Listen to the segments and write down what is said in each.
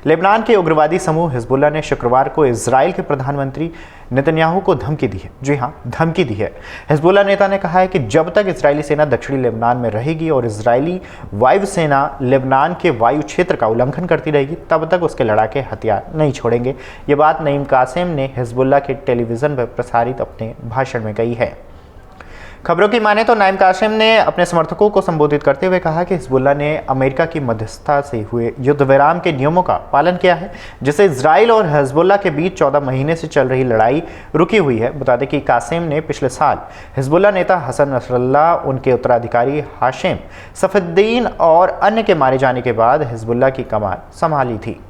Lebanon के उग्रवादी समूह हिजबुल्लाह ने शुक्रवार को इजराइल के प्रधानमंत्री नेतन्याहू को धमकी दी है। जी हां, धमकी दी है। हिजबुल्लाह नेता ने कहा है कि जब तक इजरायली सेना दक्षिणी लेबनान में रहेगी और इजरायली वायुसेना लेबनान के वायु क्षेत्र का उल्लंघन करती रहेगी, तब तक उसके लड़ाके हथियार नहीं छोड़ेंगे। ये बात नईम कासिम ने हिजबुल्लाह के टेलीविजन पर प्रसारित अपने भाषण में कही है। खबरों की माने तो नईम कासिम ने अपने समर्थकों को संबोधित करते हुए कहा कि हिजबुल्लाह ने अमेरिका की मध्यस्थता से हुए युद्ध विराम के नियमों का पालन किया है, जिससे इजराइल और हिजबुल्लाह के बीच 14 महीने से चल रही लड़ाई रुकी हुई है। बता दें कि कासिम ने पिछले साल हिजबुल्लाह नेता हसन नसरल्लाह, उनके उत्तराधिकारी हाशिम सफुद्दीन और अन्य के मारे जाने के बाद हिजबुल्लाह की कमान संभाली थी।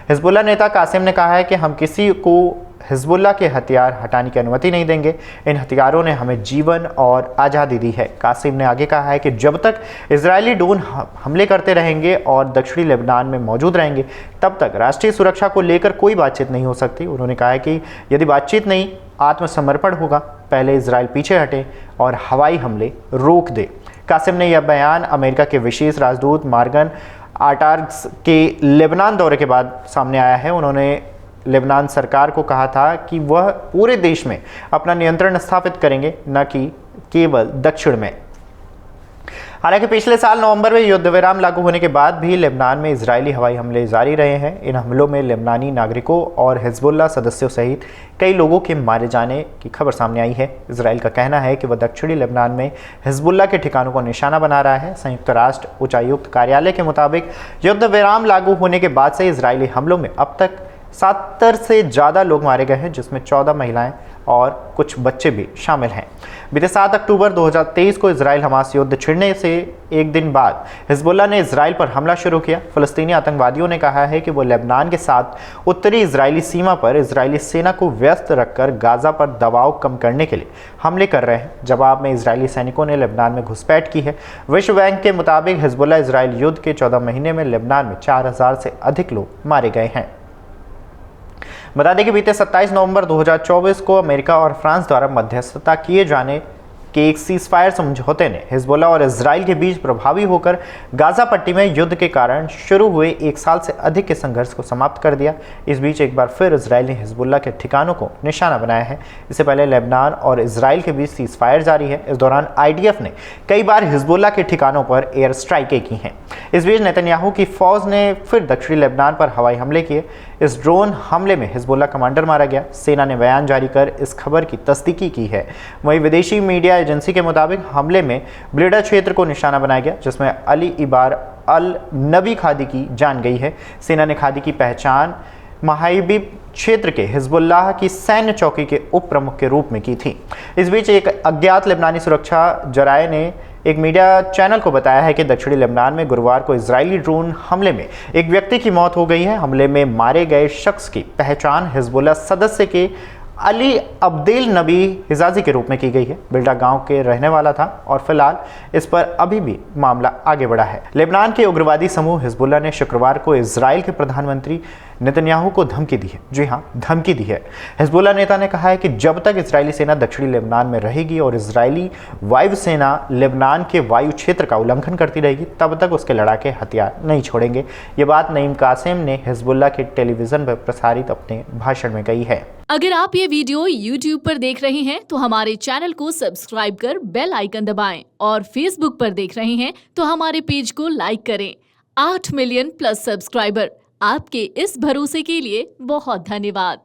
हिजबुल्लाह नेता कासिम ने कहा है कि हम किसी को हिजबुल्लाह के हथियार हटाने की अनुमति नहीं देंगे। इन हथियारों ने हमें जीवन और आज़ादी दी है। कासिम ने आगे कहा है कि जब तक इजरायली ड्रोन हमले करते रहेंगे और दक्षिणी लेबनान में मौजूद रहेंगे, तब तक राष्ट्रीय सुरक्षा को लेकर कोई बातचीत नहीं हो सकती। उन्होंने कहा है कि यदि बातचीत नहीं, आत्मसमर्पण होगा। पहले इजराइल पीछे हटे और हवाई हमले रोक दे। कासिम ने यह बयान अमेरिका के विशेष राजदूत मॉर्गन ऑर्टाग्स के लेबनान दौरे के बाद सामने आया है। उन्होंने लेबनान सरकार को कहा था कि वह पूरे देश में अपना नियंत्रण स्थापित करेंगे, न कि केवल दक्षिण में। हालांकि पिछले साल नवंबर में युद्ध विराम लागू होने के बाद भी लेबनान में इजरायली हवाई हमले जारी रहे हैं। इन हमलों में लेबनानी नागरिकों और हिजबुल्लाह सदस्यों सहित कई लोगों के मारे जाने की खबर सामने आई है। इजराइल का कहना है कि वह दक्षिणी लेबनान में हिजबुल्लाह के ठिकानों को निशाना बना रहा है। संयुक्त राष्ट्र उच्चायुक्त कार्यालय के मुताबिक युद्ध विराम लागू होने के बाद से इजरायली हमलों में अब तक 70 से ज़्यादा लोग मारे गए हैं, जिसमें 14 महिलाएं और कुछ बच्चे भी शामिल हैं। बीते 7 अक्टूबर 2023 को इजराइल हमास युद्ध छिड़ने से एक दिन बाद हिजबुल्लाह ने इजराइल पर हमला शुरू किया। फ़लस्तीनी आतंकवादियों ने कहा है कि वो लेबनान के साथ उत्तरी इजरायली सीमा पर इजरायली सेना को व्यस्त रखकर गाज़ा पर दबाव कम करने के लिए हमले कर रहे हैं। जवाब में इजरायली सैनिकों ने लेबनान में घुसपैठ की है। विश्व बैंक के मुताबिक हिजबुल्लाह इजराइल युद्ध के 14 महीने में लेबनान में 4000 से अधिक लोग मारे गए हैं। बता दें कि बीते 27 नवंबर 2024 को अमेरिका और फ्रांस द्वारा मध्यस्थता किए जाने के एक सीज़फायर समझौते ने हिजबुल्लाह और इजराइल के बीच प्रभावी होकर गाज़ा पट्टी में युद्ध के कारण शुरू हुए 1 साल से अधिक के संघर्ष को समाप्त कर दिया। इस बीच एक बार फिर इजराइल ने हिजबुल्लाह के ठिकानों को निशाना बनाया है। इससे पहले लेबनान और इजराइल के बीच सीज़फायर जारी है। इस दौरान आईडीएफ ने कई बार हिजबुल्लाह के ठिकानों पर एयर स्ट्राइकें की हैं। इस बीच नेतन्याहू की फौज ने फिर दक्षिणी लेबनान पर हवाई हमले किए। इस ड्रोन हमले में हिजबुल्लाह कमांडर मारा गया। सेना ने बयान जारी कर इस खबर की तस्दीकी की है। वहीं विदेशी मीडिया एजेंसी के मुताबिक हमले में ब्लेडा क्षेत्र को निशाना बनाया गया, जिसमें अली इबार अल नबी खादी की जान गई है। सेना ने खादी की पहचान महाइबिब क्षेत्र के हिजबुल्लाह की सैन्य चौकी के उप प्रमुख के रूप में की थी। इस बीच एक अज्ञात लेबनानी सुरक्षा जराये ने एक मीडिया चैनल को बताया है कि दक्षिणी लेबनान में गुरुवार को इजरायली ड्रोन हमले में एक व्यक्ति की मौत हो गई है। हमले में मारे गए शख्स की पहचान हिजबुल्लाह सदस्य के अली अब्देल नबी हिजाजी के रूप में की गई है। बिल्डा गांव के रहने वाला था और फिलहाल इस पर अभी भी मामला आगे बढ़ा है। लेबनान के उग्रवादी समूह हिजबुल्लाह ने शुक्रवार को इजराइल के प्रधानमंत्री नेतन्याहू को धमकी दी है। जी हां, धमकी दी है। हिजबुल्लाह नेता ने कहा है कि जब तक इजरायली सेना दक्षिणी लेबनान में रहेगी और इजरायली वायुसेना लेबनान के वायु क्षेत्र का उल्लंघन करती रहेगी, तब तक उसके लड़ाके हथियार नहीं छोड़ेंगे। ये बात नईम कासिम ने हिजबुल्लाह के टेलीविजन पर प्रसारित अपने भाषण में कही है। अगर आप ये वीडियो YouTube पर देख रहे हैं तो हमारे चैनल को सब्सक्राइब कर बेल आइकन दबाएं और Facebook पर देख रहे हैं तो हमारे पेज को लाइक करें। 8 मिलियन प्लस सब्सक्राइबर, आपके इस भरोसे के लिए बहुत धन्यवाद।